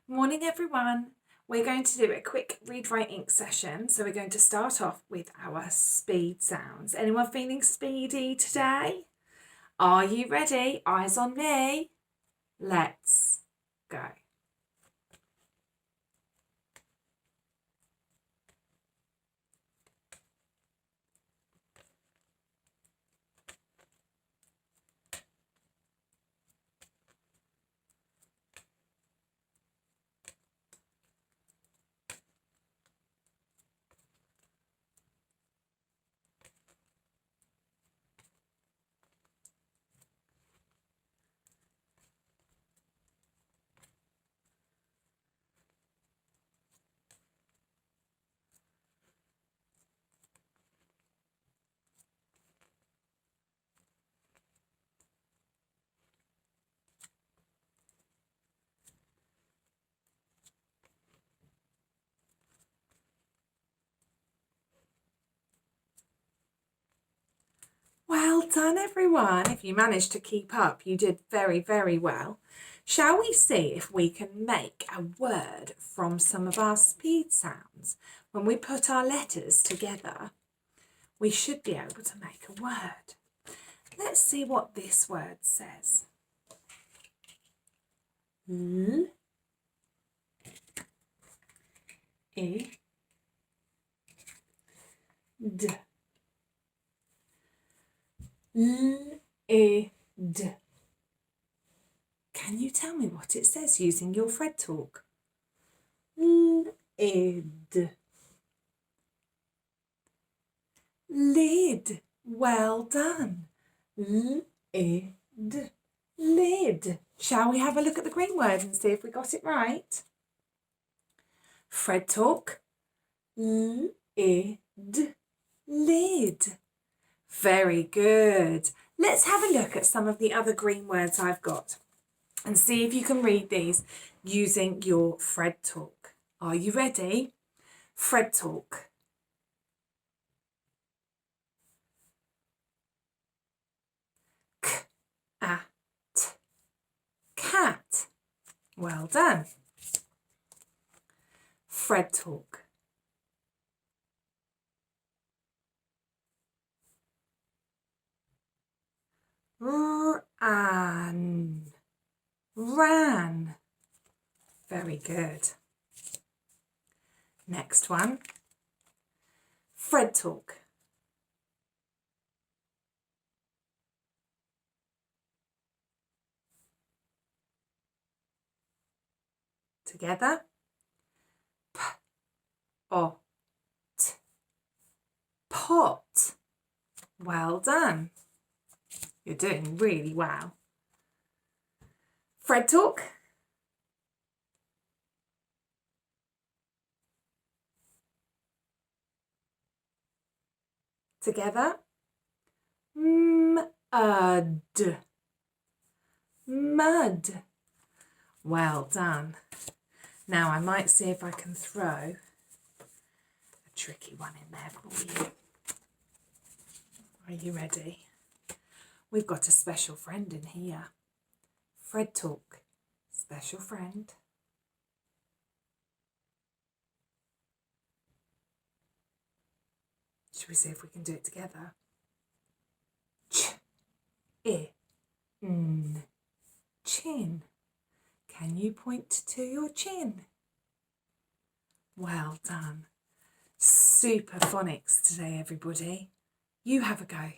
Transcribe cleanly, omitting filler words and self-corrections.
Morning everyone. We're going to do a quick read, write, ink session. So we're going to start off with our speed sounds. Anyone feeling speedy today? Are you ready? Eyes on me. Let's go. Well done everyone. If you managed to keep up, you did very, very well. Shall we see if we can make a word from some of our speed sounds? When we put our letters together, we should be able to make a word. Let's see what this word says. L, I, D. L, I, D. Can you tell me what it says using your Fred talk? L, I, D. Lid. Well done. L, I, D. Lid. Shall we have a look at the green word and see if we got it right? Fred talk. L, I, D. Lid. Very good. Let's have a look at some of the other green words I've got and see if you can read these using your Fred talk. Are you ready? Fred talk. K-a-t. Cat. Well done. Fred talk. Ran. Ran. Very good. Next one. Fred talk. Together. P-o-t. Pot. Well done. You're doing really well. Fred talk. Together. Mud. Mud. Well done. Now I might see if I can throw a tricky one in there for you. Are you ready? We've got a special friend in here. Fred talk. Special friend. Should we see if we can do it together? Ch-i-n. Chin. Can you point to your chin? Well done. Super phonics today, everybody. You have a go.